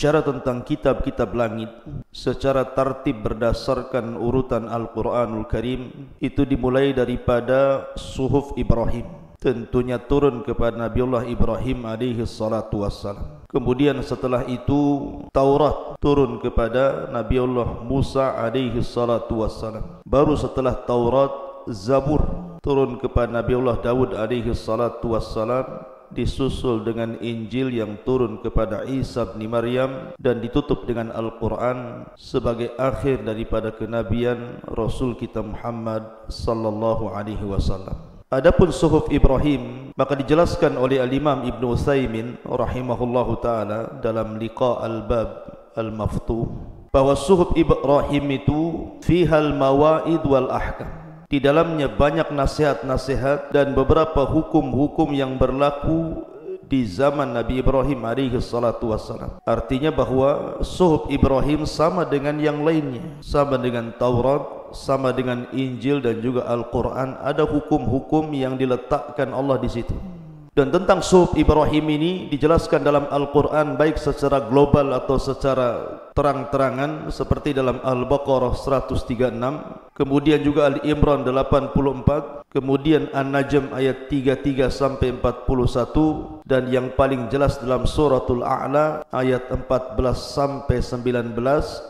bicara tentang kitab-kitab langit secara tartib berdasarkan urutan Al-Quranul Karim, itu dimulai daripada Suhuf Ibrahim, tentunya turun kepada Nabiullah Ibrahim alaihi salatu wassalam. Kemudian setelah itu Taurat turun kepada Nabiullah Musa alaihi salatu wassalam. Baru setelah Taurat, Zabur turun kepada Nabiullah Daud alaihi salatu wassalam, disusul dengan Injil yang turun kepada Isa bin Maryam, dan ditutup dengan Al-Quran sebagai akhir daripada kenabian Rasul kita Muhammad sallallahu alaihi wasallam. Adapun Suhuf Ibrahim maka dijelaskan oleh Al-Imam Ibn Utsaimin rahimahullahu taala dalam Liqa Al-Bab Al-Maftuh bahwa Suhuf Ibrahim itu fihal mawaid wal ahkam. Di dalamnya banyak nasihat-nasihat dan beberapa hukum-hukum yang berlaku di zaman Nabi Ibrahim alaihi salatu wassalam. Artinya bahwa Suhuf Ibrahim sama dengan yang lainnya, sama dengan Taurat, sama dengan Injil dan juga Al-Quran. Ada hukum-hukum yang diletakkan Allah di situ. Dan tentang Suhuf Ibrahim ini dijelaskan dalam Al-Quran baik secara global atau secara terang-terangan, seperti dalam Al-Baqarah 136, kemudian juga Al-Imran 84, kemudian An-Najm ayat 33 sampai 41, dan yang paling jelas dalam Suratul A'la ayat 14 sampai 19,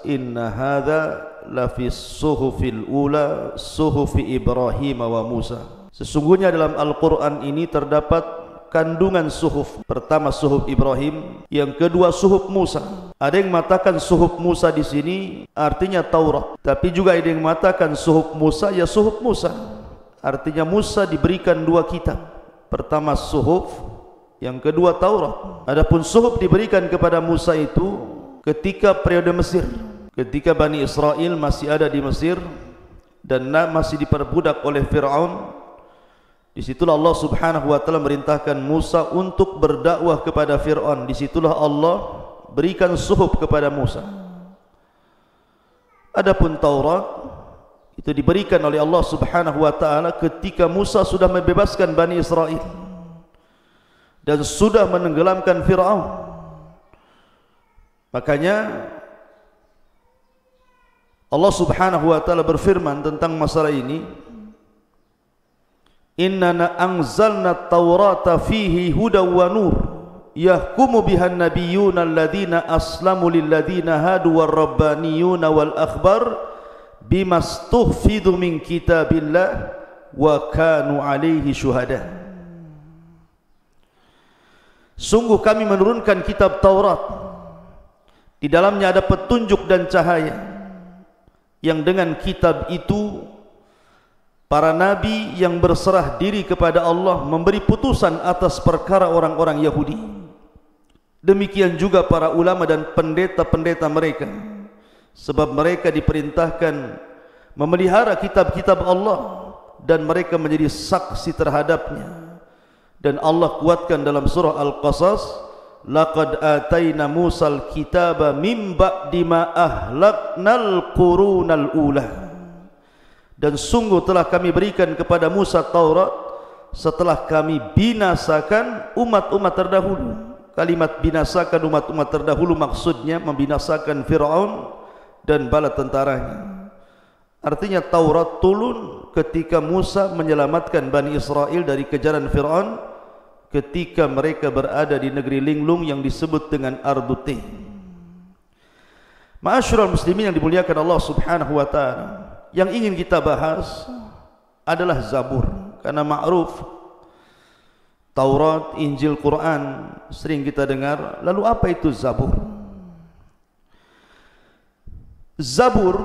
inna hadza lafis suhufil ula suhufi Ibrahim wa Musa. Sesungguhnya dalam Al-Quran ini terdapat kandungan suhuf. Pertama suhuf Ibrahim, yang kedua suhuf Musa. Ada yang mengatakan suhuf Musa di sini artinya Taurat, tapi juga ada yang mengatakan suhuf Musa ya suhuf Musa. Artinya Musa diberikan dua kitab. Pertama suhuf, yang kedua Taurat. Adapun suhuf diberikan kepada Musa itu ketika periode Mesir, ketika Bani Israel masih ada di Mesir dan masih diperbudak oleh Fir'aun. Disitulah Allah subhanahu wa ta'ala merintahkan Musa untuk berdakwah kepada Fir'aun. Disitulah Allah berikan suhuf kepada Musa. Adapun Taurat itu diberikan oleh Allah subhanahu wa ta'ala ketika Musa sudah membebaskan Bani Israel dan sudah menenggelamkan Fir'aun. Makanya Allah subhanahu wa ta'ala berfirman tentang masalah ini, Inna anzalna taurata fihi huda wa nur yahkumu bihan nabiyyuna alladhina aslamu lilladhina hadu warrabbaniyuna wal akhbar bimastuhfidu min kitabillah wa kanu alaihi syuhada. Sungguh kami menurunkan kitab Taurat, di dalamnya ada petunjuk dan cahaya, yang dengan kitab itu para nabi yang berserah diri kepada Allah memberi putusan atas perkara orang-orang Yahudi. Demikian juga para ulama dan pendeta-pendeta mereka, sebab mereka diperintahkan memelihara kitab-kitab Allah dan mereka menjadi saksi terhadapnya. Dan Allah kuatkan dalam surah Al-Qasas, laqad atayna Musal kitaba min ba'di ma ahlaknal qurunal ula. Dan sungguh telah kami berikan kepada Musa Taurat setelah kami binasakan umat-umat terdahulu. Kalimat binasakan umat-umat terdahulu maksudnya membinasakan Fir'aun dan bala tentaranya. Artinya Taurat turun ketika Musa menyelamatkan Bani Israel dari kejaran Fir'aun ketika mereka berada di negeri linglung yang disebut dengan Ardutih. Ma'asyiral muslimin yang dimuliakan Allah subhanahu wa ta'ala, yang ingin kita bahas adalah Zabur, karena ma'ruf Taurat, Injil, Quran sering kita dengar. Lalu apa itu Zabur? Zabur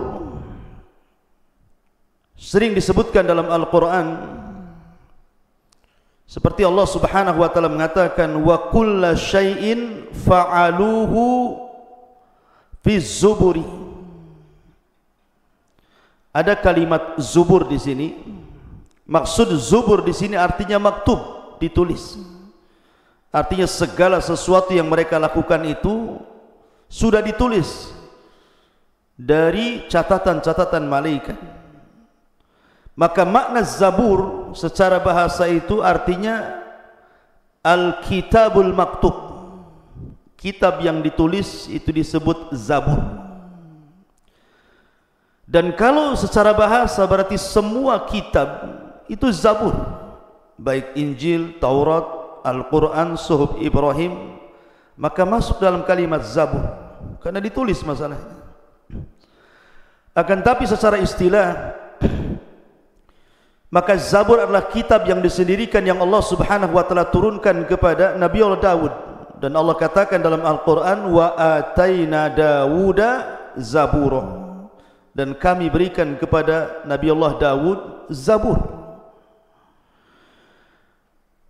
sering disebutkan dalam Al-Quran seperti Allah subhanahu wa ta'ala mengatakan, wa kulla syai'in fa'aluhu fi zuburi. Ada kalimat zubur di sini. Maksud zubur di sini artinya maktub, ditulis. Artinya segala sesuatu yang mereka lakukan itu sudah ditulis dari catatan-catatan malaikat. Maka makna Zabur secara bahasa itu artinya Al-Kitabul Maktub, kitab yang ditulis itu disebut Zabur. Dan kalau secara bahasa berarti semua kitab itu Zabur, baik Injil, Taurat, Al-Quran, Suhuf Ibrahim, maka masuk dalam kalimat Zabur karena ditulis masalahnya. Akan tapi secara istilah, maka Zabur adalah kitab yang disendirikan yang Allah Subhanahu wa taala turunkan kepada Nabi Allah Daud. Dan Allah katakan dalam Al-Quran, wa ataina Dawuda Zabura, dan kami berikan kepada Nabi Allah Daud Zabur.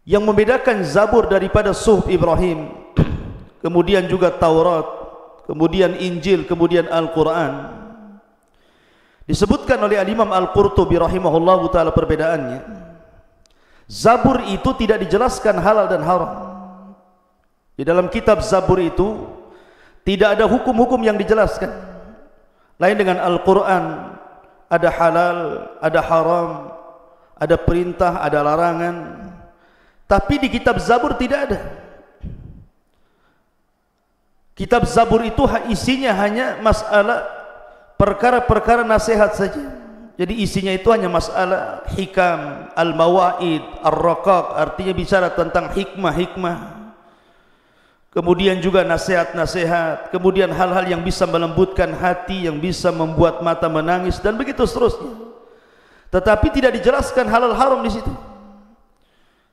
Yang membedakan Zabur daripada Suhuf Ibrahim, kemudian juga Taurat, kemudian Injil, kemudian Al-Quran, disebutkan oleh Al-Imam Al-Qurtubi rahimahullahu ta'ala perbedaannya. Zabur itu tidak dijelaskan halal dan haram. Di dalam kitab Zabur itu tidak ada hukum-hukum yang dijelaskan. Lain dengan Al-Quran, ada halal, ada haram, ada perintah, ada larangan. Tapi di kitab Zabur tidak ada. Kitab Zabur itu isinya hanya masalah perkara-perkara nasihat saja. Jadi isinya itu hanya masalah hikam, al-mawaid, ar-raqaq, artinya bicara tentang hikmah-hikmah. Kemudian juga nasihat-nasihat, kemudian hal-hal yang bisa melembutkan hati, yang bisa membuat mata menangis, dan begitu seterusnya. Tetapi tidak dijelaskan halal haram di situ.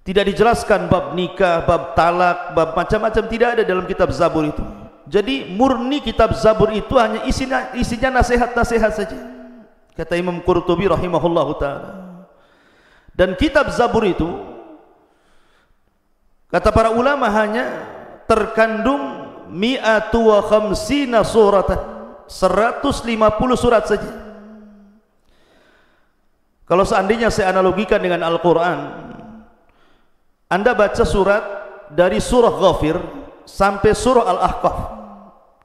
Tidak dijelaskan bab nikah, bab talak, bab macam-macam, tidak ada dalam kitab Zabur itu. Jadi murni kitab Zabur itu hanya isinya nasihat-nasihat saja, kata Imam Qurtubi rahimahullahu ta'ala. Dan kitab Zabur itu, kata para ulama, hanya terkandung mi'atu wa khamsina suratan, 150 surat saja. Kalau seandainya saya analogikan dengan Al-Quran, Anda baca surat dari surah Ghafir sampai surah Al-Ahqaf.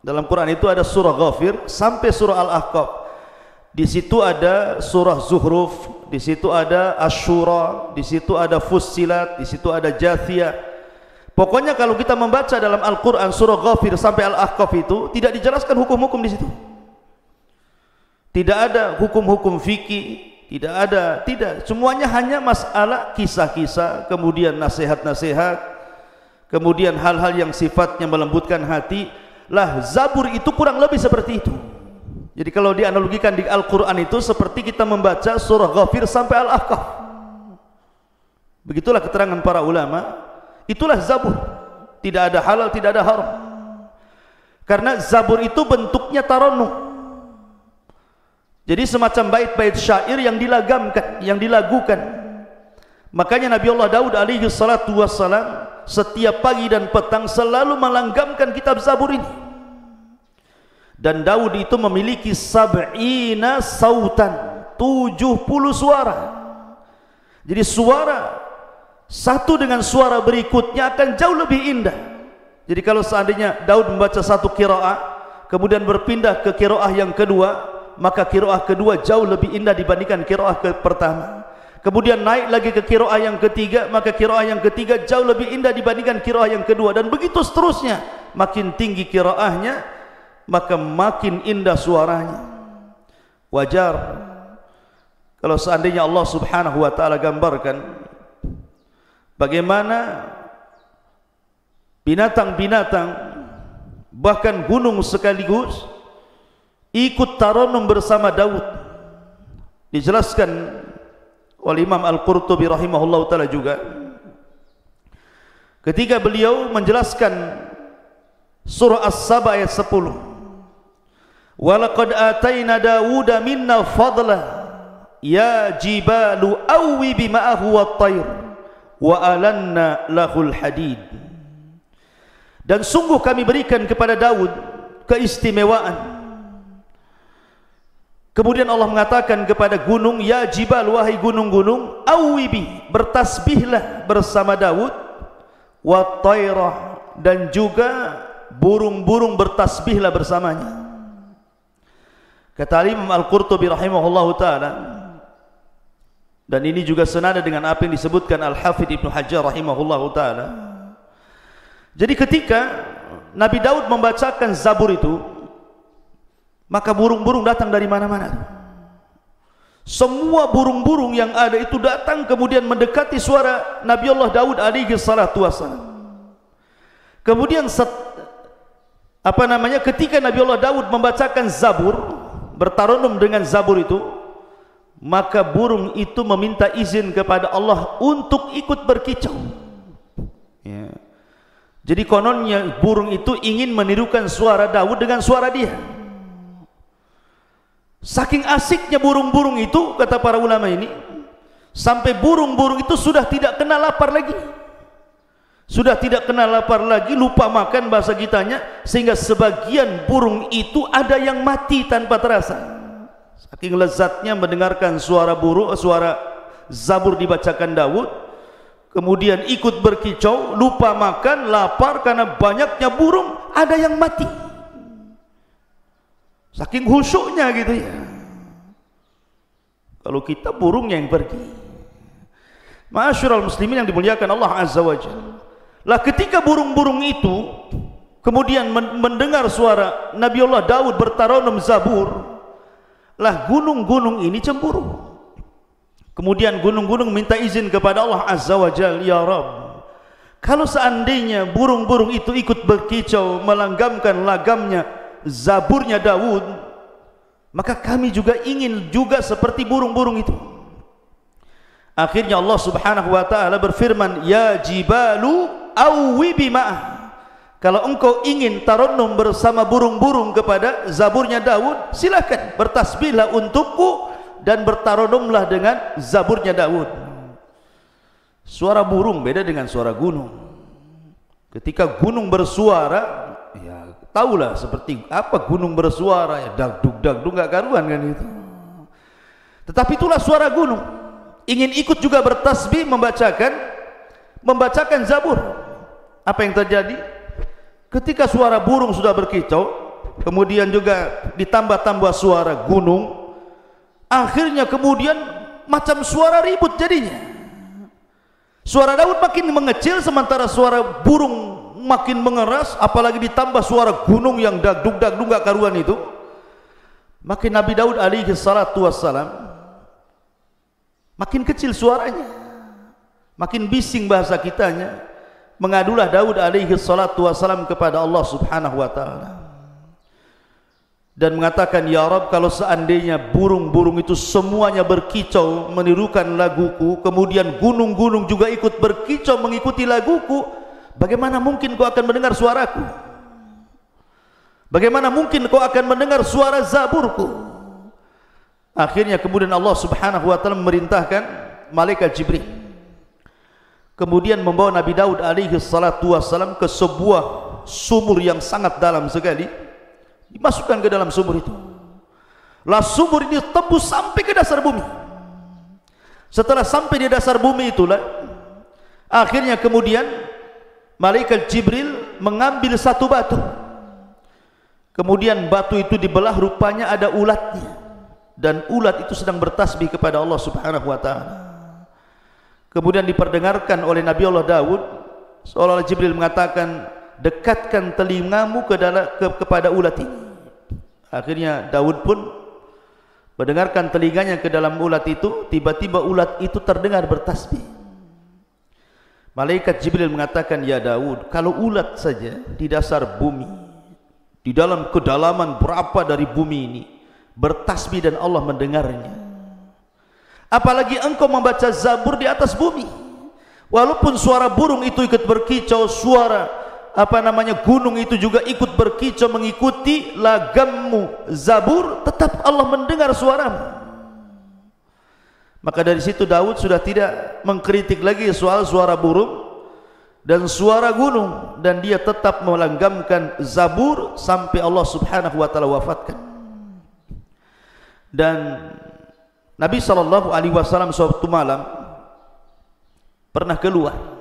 Dalam Quran itu ada surah Ghafir sampai surah Al-Ahqaf. Di situ ada surah Zuhruf, di situ ada Asy-Syura, di situ ada Fussilat, di situ ada Jathiyah. Pokoknya kalau kita membaca dalam Al-Quran surah Ghafir sampai Al-Ahqaf itu tidak dijelaskan hukum-hukum di situ. Tidak ada hukum-hukum fikih, tidak. Semuanya hanya masalah kisah-kisah, kemudian nasihat-nasihat, kemudian hal-hal yang sifatnya melembutkan hati. Lah Zabur itu kurang lebih seperti itu. Jadi kalau dianalogikan di Al-Quran itu seperti kita membaca surah Ghafir sampai Al-Ahqaf. Begitulah keterangan para ulama. Itulah Zabur. Tidak ada halal, tidak ada haram. Karena Zabur itu bentuknya tarannum. Jadi semacam bait-bait syair yang dilagamkan, yang dilagukan. Makanya Nabi Allah Daud alaihi salatu wassalam setiap pagi dan petang selalu melanggamkan kitab Zabur ini. Dan Daud itu memiliki sab'ina sautan, 70 suara. Jadi suara satu dengan suara berikutnya akan jauh lebih indah. Jadi kalau seandainya Daud membaca satu qiraah, kemudian berpindah ke qiraah yang kedua, maka qiraah kedua jauh lebih indah dibandingkan qiraah pertama. Kemudian naik lagi ke qiraah yang ketiga, maka qiraah yang ketiga jauh lebih indah dibandingkan qiraah yang kedua, dan begitu seterusnya. Makin tinggi qiraahnya, maka makin indah suaranya. Wajar kalau seandainya Allah Subhanahu wa taala gambarkan bagaimana binatang-binatang, bahkan gunung sekaligus ikut tarannum bersama Daud. Dijelaskan oleh Imam Al-Qurtubi rahimahullahu ta'ala juga ketika beliau menjelaskan surah As-Saba ayat 10, walaqad ataina Dawuda minna fadla ya jibalu awwi bima'ahu wat-tayr wa alanna lahul hadid. Dan sungguh kami berikan kepada Daud keistimewaan. Kemudian Allah mengatakan kepada gunung, ya jibal, wahai gunung-gunung, awibi, bertasbihlah bersama Daud, wa tayrah, dan juga burung-burung bertasbihlah bersamanya. Kata Imam Al-Qurtubi rahimahullahu ta'ala, dan ini juga senada dengan apa yang disebutkan Al-Hafidh Ibnu Hajar rahimahullahu ta'ala. Jadi ketika Nabi Daud membacakan Zabur itu, maka burung-burung datang dari mana-mana. Semua burung-burung yang ada itu datang kemudian mendekati suara Nabi Allah Daud alaihi salatu wassalam. Kemudian ketika Nabi Allah Daud membacakan Zabur, bertarunum dengan Zabur itu, maka burung itu meminta izin kepada Allah untuk ikut berkicau. Ya. Jadi kononnya burung itu ingin menirukan suara Daud dengan suara dia. Saking asiknya burung-burung itu, kata para ulama ini, sampai burung-burung itu sudah tidak kenal lapar lagi. Sudah tidak kenal lapar lagi, lupa makan bahasa kitanya, sehingga sebagian burung itu ada yang mati tanpa terasa. Saking lezatnya mendengarkan suara Zabur dibacakan Daud, kemudian ikut berkicau, lupa makan, lapar karena banyaknya burung, ada yang mati. Saking khusyuknya gitu ya. Kalau kita burungnya yang pergi. Ma'asyiral muslimin yang dimuliakan Allah Azza wa Jalla. Lah ketika burung-burung itu kemudian mendengar suara Nabi Allah Daud bertarunum Zabur, lah gunung-gunung ini cemburu. Kemudian gunung-gunung minta izin kepada Allah Azza wa Jalla, ya Rabb, kalau seandainya burung-burung itu ikut berkicau melanggamkan lagamnya Zaburnya Daud, maka kami juga ingin juga seperti burung-burung itu. Akhirnya Allah Subhanahu wa taala berfirman, ya jibalu awwibi ma'ah, kalau engkau ingin tarannum bersama burung-burung kepada Zaburnya Daud, silakan bertasbihlah untukku dan bertarannumlah dengan Zaburnya Daud. Suara burung beda dengan suara gunung. Ketika gunung bersuara, ya tahulah seperti apa gunung bersuara, ya dagdug nggak karuan kan itu. Tetapi itulah suara gunung. Ingin ikut juga bertasbih, membacakan Zabur. Apa yang terjadi? Ketika suara burung sudah berkicau, kemudian juga ditambah-tambah suara gunung, akhirnya kemudian macam suara ribut jadinya. Suara Daud makin mengecil sementara suara burung makin mengeras, apalagi ditambah suara gunung yang dagdug gak karuan itu. Makin Nabi Daud alaihi salatu wassalam makin kecil suaranya, makin bising bahasa kitanya. Mengadulah Daud alaihi salatu wassalam kepada Allah Subhanahu wa taala dan mengatakan, ya Rabb, kalau seandainya burung-burung itu semuanya berkicau menirukan laguku, kemudian gunung-gunung juga ikut berkicau mengikuti laguku, bagaimana mungkin kau akan mendengar suaraku? Bagaimana mungkin kau akan mendengar suara Zaburku? Akhirnya kemudian Allah Subhanahu wa taala memerintahkan malaikat Jibril, kemudian membawa Nabi Daud alaihi salatu wassalam ke sebuah sumur yang sangat dalam sekali. Dimasukkan ke dalam sumur itu. Lah sumur ini tembus sampai ke dasar bumi. Setelah sampai di dasar bumi itulah, akhirnya kemudian malaikat Jibril mengambil satu batu. Kemudian batu itu dibelah, rupanya ada ulatnya, dan ulat itu sedang bertasbih kepada Allah Subhanahu wa taala. Kemudian diperdengarkan oleh Nabi Allah Daud, seolah-olah Jibril mengatakan, dekatkan telingamu kepada ulat ini. Akhirnya Daud pun mendengarkan telinganya ke dalam ulat itu. Tiba-tiba ulat itu terdengar bertasbih. Malaikat Jibril mengatakan, ya Daud, kalau ulat saja di dasar bumi, di dalam kedalaman berapa dari bumi ini bertasbih dan Allah mendengarnya, apalagi engkau membaca Zabur di atas bumi. Walaupun suara burung itu ikut berkicau, suara gunung itu juga ikut berkicau mengikuti lagammu Zabur, tetap Allah mendengar suaramu. Maka dari situ Daud sudah tidak mengkritik lagi soal suara burung dan suara gunung, dan dia tetap melanggamkan Zabur sampai Allah Subhanahu wa taala wafatkan. Dan Nabi sallallahu alaihi wasallam suatu malam pernah keluar.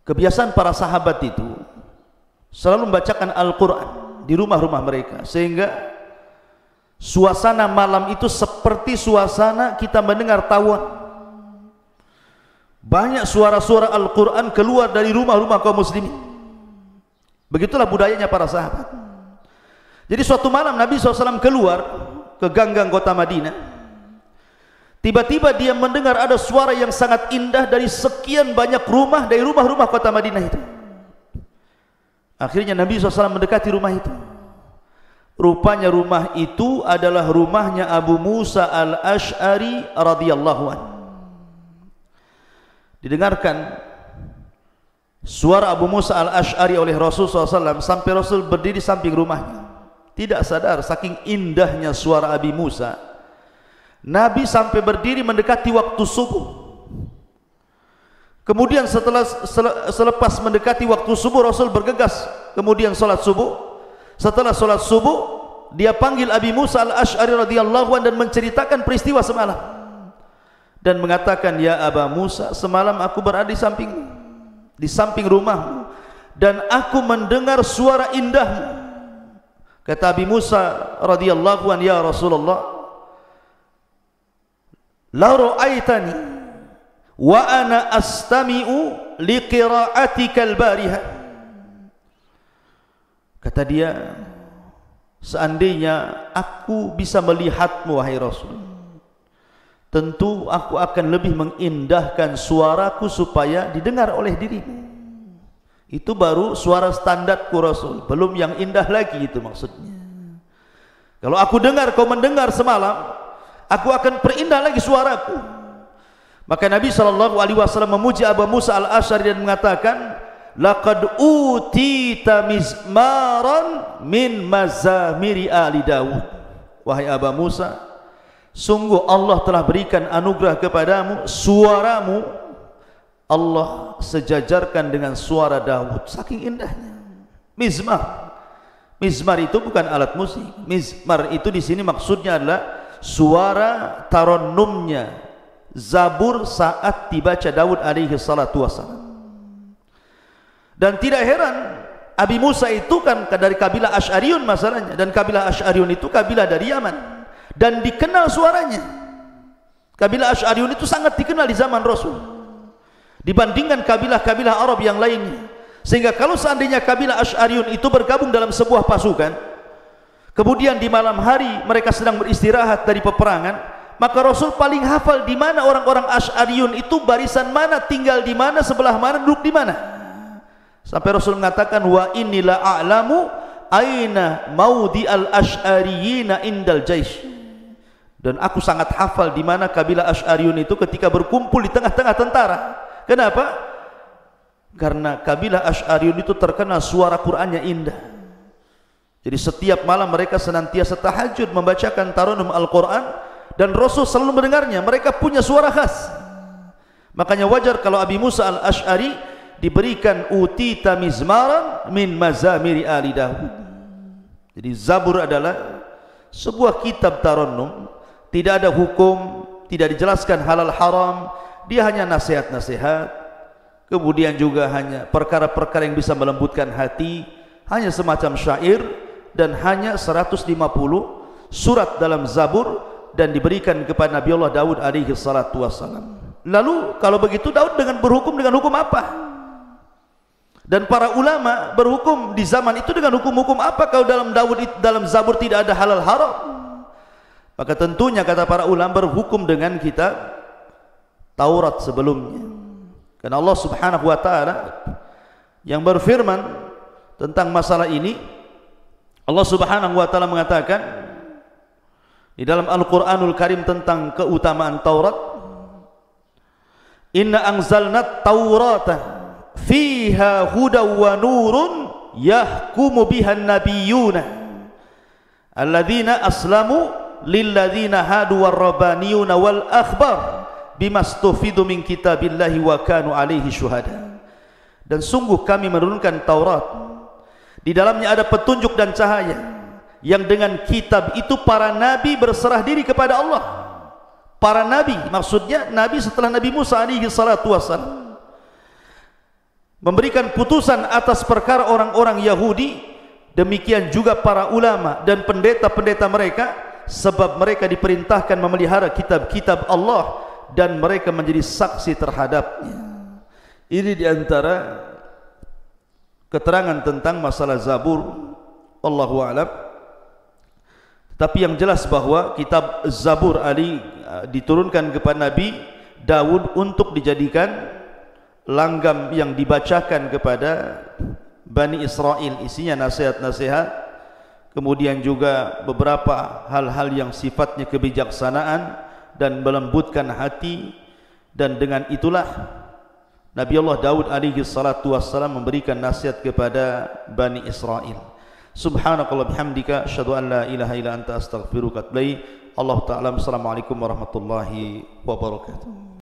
Kebiasaan para sahabat itu selalu membacakan Al-Quran di rumah-rumah mereka, sehingga suasana malam itu seperti suasana kita mendengar tawon. Banyak suara-suara Al-Quran keluar dari rumah-rumah kaum muslimin. Begitulah budayanya para sahabat. Jadi suatu malam Nabi SAW keluar ke ganggang kota Madinah. Tiba-tiba dia mendengar ada suara yang sangat indah dari sekian banyak rumah, dari rumah-rumah kota Madinah itu. Akhirnya Nabi SAW mendekati rumah itu. Rupanya rumah itu adalah rumahnya Abu Musa al-Ash'ari radhiyallahu anhu. Didengarkan suara Abu Musa al-Ash'ari oleh Rasul SAW sampai Rasul berdiri samping rumahnya. Tidak sadar saking indahnya suara Abi Musa, Nabi sampai berdiri mendekati waktu subuh. Kemudian selepas mendekati waktu subuh, Rasul bergegas kemudian sholat subuh. Setelah sholat subuh, dia panggil Abi Musa al-Ash'ari radhiyallahu anhu dan menceritakan peristiwa semalam, dan mengatakan, ya Aba Musa, semalam aku berada di samping rumahmu, dan aku mendengar suara indahmu. Kata Abi Musa radhiyallahu anhu, ya Rasulullah, la ra'aitani wa ana astami'u liqira'atika al-bariha. Kata dia, seandainya aku bisa melihatmu wahai Rasul, tentu aku akan lebih mengindahkan suaraku supaya didengar oleh dirimu. Itu baru suara standarku Rasul, belum yang indah lagi itu maksudnya. Kalau aku dengar kau mendengar semalam, aku akan perindah lagi suaraku. Maka Nabi SAW memuji Abu Musa al-Ash'ari dan mengatakan, laqad utita mizmaran min mazamiri ali Dawud. Wahai Abu Musa, sungguh Allah telah berikan anugerah kepadamu, suaramu Allah sejajarkan dengan suara Daud, saking indahnya. Mizmar itu bukan alat musik. Mizmar itu di sini maksudnya adalah suara tarannumnya Zabur saat dibaca Daud alaihi salatu wassalam. Dan tidak heran, Abi Musa itu kan dari kabilah Asy'ariyun masalahnya, dan kabilah Asy'ariyun itu kabilah dari Yaman, dan dikenal suaranya. Kabilah Asy'ariyun itu sangat dikenal di zaman Rasul dibandingkan kabilah-kabilah Arab yang lainnya. Sehingga kalau seandainya kabilah Asy'ariyun itu bergabung dalam sebuah pasukan, kemudian di malam hari mereka sedang beristirahat dari peperangan, maka Rasul paling hafal di mana orang-orang Asy'ariyun itu, barisan mana, tinggal di mana, sebelah mana, duduk di mana. Sampai Rasul mengatakan, wa inni la a'lamu aina maudi al-Asy'ariyina indal jaish. Dan aku sangat hafal di mana kabilah Asy'ariyun itu ketika berkumpul di tengah-tengah tentara. Kenapa? Karena kabilah Asy'ariyun itu terkenal suara Qur'annya indah. Jadi setiap malam mereka senantiasa tahajud membacakan tarannum Al-Qur'an, dan Rasul selalu mendengarnya. Mereka punya suara khas. Makanya wajar kalau Abi Musa al-Ash'ari diberikan utita mizmaran min mazamiri ali Dawud. Jadi Zabur adalah sebuah kitab tarannum, tidak ada hukum, tidak dijelaskan halal haram, dia hanya nasihat-nasihat, kemudian juga hanya perkara-perkara yang bisa melembutkan hati, hanya semacam syair, dan hanya 150 surat dalam Zabur, dan diberikan kepada Nabi Allah Daud alaihi salatu wassalam. Lalu kalau begitu Daud berhukum dengan hukum apa? Dan para ulama berhukum di zaman itu dengan hukum-hukum apa kalau dalam Zabur tidak ada halal haram? Maka tentunya kata para ulama berhukum dengan kitab Taurat sebelumnya. Karena Allah Subhanahu wa taala yang berfirman tentang masalah ini, Allah Subhanahu wa taala mengatakan di dalam Al-Qur'anul Karim tentang keutamaan Taurat, inna anzalna taurata fiha hudaw wa nurun yahkumu bihan nabiyyuna alladzina aslamu lilladzina hadu warrabaniyuna wal akhbar bimastufidu min kitabillahi wa kanu alaihi syuhada. Dan sungguh kami menurunkan Taurat, di dalamnya ada petunjuk dan cahaya, yang dengan kitab itu para nabi berserah diri kepada Allah. Para nabi maksudnya nabi setelah Nabi Musa alaihi salatu wassalam memberikan putusan atas perkara orang-orang Yahudi, demikian juga para ulama dan pendeta-pendeta mereka, sebab mereka diperintahkan memelihara kitab-kitab Allah dan mereka menjadi saksi terhadapnya. Ini diantara keterangan tentang masalah Zabur, wallahu a'lam. Tapi yang jelas bahwa kitab Zabur diturunkan kepada Nabi Daud untuk dijadikan langgam yang dibacakan kepada Bani Israel, isinya nasihat-nasihat, kemudian juga beberapa hal-hal yang sifatnya kebijaksanaan dan melembutkan hati, dan dengan itulah Nabi Allah Daud alaihi salatu wassalam memberikan nasihat kepada Bani Israel. Subhanakallah bihamdika asyhadu an la ilaha illa anta astaghfiruka wa atubu ilaik. Allah Ta'ala. Assalamualaikum warahmatullahi wabarakatuh.